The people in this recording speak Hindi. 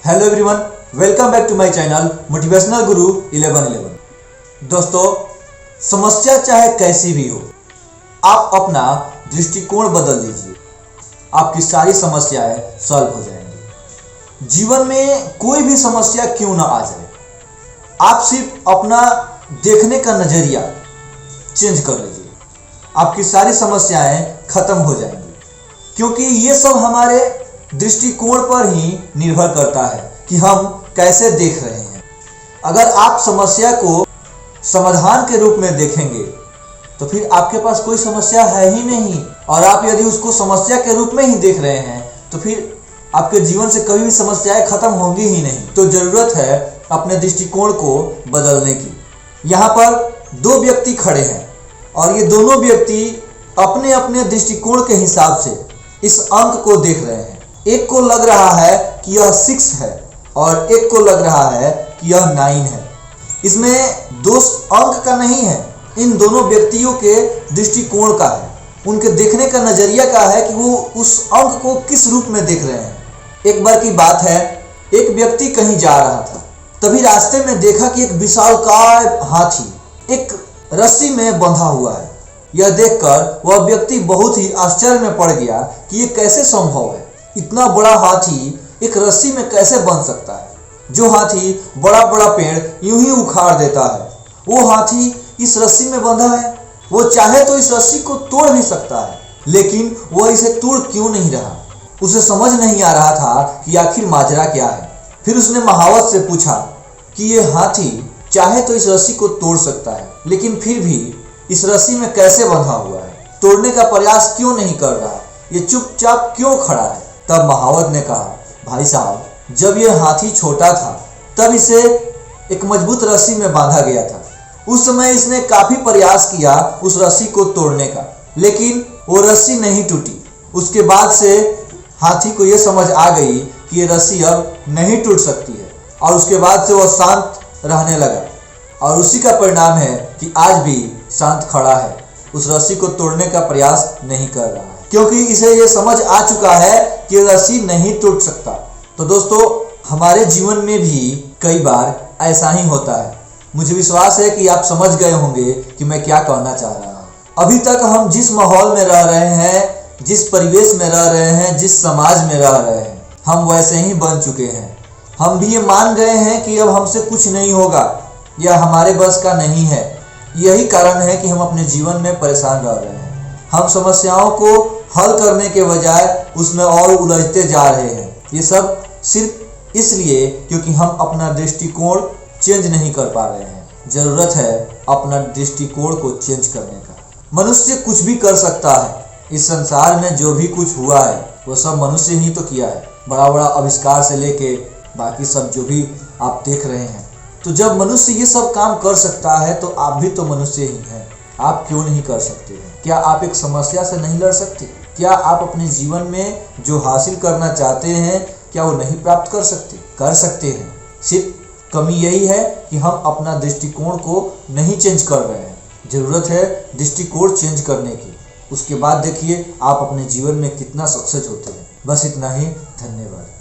Hello everyone, welcome back to my channel motivational guru 1111। दोस्तों, समस्या चाहे कैसी भी हो, आप अपना दृष्टिकोण बदल दीजिए, आपकी सारी समस्याएं सॉल्व हो जाएंगी। जीवन में कोई भी समस्या क्यों ना आ जाए, आप सिर्फ अपना देखने का नजरिया चेंज कर लीजिए, आपकी सारी समस्याएं खत्म हो जाएंगी। क्योंकि ये सब हमारे दृष्टिकोण पर ही निर्भर करता है कि हम कैसे देख रहे हैं। अगर आप समस्या को समाधान के रूप में देखेंगे तो फिर आपके पास कोई समस्या है ही नहीं, और आप यदि उसको समस्या के रूप में ही देख रहे हैं तो फिर आपके जीवन से कभी भी समस्याएं खत्म होंगी ही नहीं। तो जरूरत है अपने दृष्टिकोण को बदलने की। यहाँ पर दो व्यक्ति खड़े हैं और ये दोनों व्यक्ति अपने अपने दृष्टिकोण के हिसाब से इस अंक को देख रहे हैं। एक को लग रहा है कि यह 6 है और एक को लग रहा है कि यह 9 है। इसमें दोष अंक का नहीं है, इन दोनों व्यक्तियों के दृष्टिकोण का है, उनके देखने का नजरिया का है कि वो उस अंक को किस रूप में देख रहे हैं। एक बार की बात है, एक व्यक्ति कहीं जा रहा था, तभी रास्ते में देखा कि एक विशालकाय हाथी एक रस्सी में बंधा हुआ है। यह देखकर वह व्यक्ति बहुत ही आश्चर्य में पड़ गया कि ये कैसे संभव है, इतना बड़ा हाथी एक रस्सी में कैसे बंध सकता है। जो हाथी बड़ा बड़ा पेड़ यूं ही उखाड़ देता है, वो हाथी इस रस्सी में बंधा है। वो चाहे तो इस रस्सी को तोड़ भी सकता है, लेकिन वह इसे तोड़ क्यों नहीं रहा। उसे समझ नहीं आ रहा था कि आखिर माजरा क्या है। फिर उसने महावत से पूछा कि ये हाथी चाहे तो इस रस्सी को तोड़ सकता है, लेकिन फिर भी इस रस्सी में कैसे बंधा हुआ है, तोड़ने का प्रयास क्यों नहीं कर रहा, ये चुपचाप क्यों खड़ा है। तब महावत ने कहा, भाई साहब, जब ये हाथी छोटा था तब इसे एक मजबूत रस्सी में बांधा गया था। उस समय इसने काफी प्रयास किया उस रस्सी को तोड़ने का, लेकिन वो रस्सी नहीं टूटी। उसके बाद से हाथी को ये समझ आ गई कि ये रस्सी अब नहीं टूट सकती है, और उसके बाद से वह शांत रहने लगा, और उसी का परिणाम है कि आज भी शांत खड़ा है, उस रस्सी को तोड़ने का प्रयास नहीं कर रहा है, क्योंकि इसे ये समझ आ चुका है कि रस्सी नहीं टूट सकता। तो दोस्तों, हमारे जीवन में भी कई बार ऐसा ही होता है। मुझे विश्वास है कि आप समझ गए होंगे कि मैं क्या कहना चाह रहा हूँ। अभी तक हम जिस माहौल में रह रहे हैं, जिस परिवेश में रह रहे हैं, जिस समाज में रह रहे हैं, हम वैसे ही बन चुके हैं। हम भी ये मान गए हैं कि अब हमसे कुछ नहीं होगा, यह हमारे बस का नहीं है। यही कारण है कि हम अपने जीवन में परेशान रह रहे हैं। हम समस्याओं को हल करने के बजाय उसमें और उलझते जा रहे हैं। ये सब सिर्फ इसलिए क्योंकि हम अपना दृष्टिकोण चेंज नहीं कर पा रहे हैं। जरूरत है अपना दृष्टिकोण को चेंज करने का। मनुष्य कुछ भी कर सकता है। इस संसार में जो भी कुछ हुआ है वो सब मनुष्य ही तो किया है। बड़ा बड़ा आविष्कार से लेके बाकी सब जो भी आप देख रहे हैं, तो जब मनुष्य ये सब काम कर सकता है तो आप भी तो मनुष्य ही हैं। आप क्यों नहीं कर सकते हैं? क्या आप एक समस्या से नहीं लड़ सकते? क्या आप अपने जीवन में जो हासिल करना चाहते हैं, क्या वो नहीं प्राप्त कर सकते? कर सकते हैं। सिर्फ कमी यही है कि हम अपना दृष्टिकोण को नहीं चेंज कर रहे हैं। जरूरत है दृष्टिकोण चेंज करने की। उसके बाद देखिए आप अपने जीवन में कितना सक्सेस होते हैं। बस इतना ही। धन्यवाद।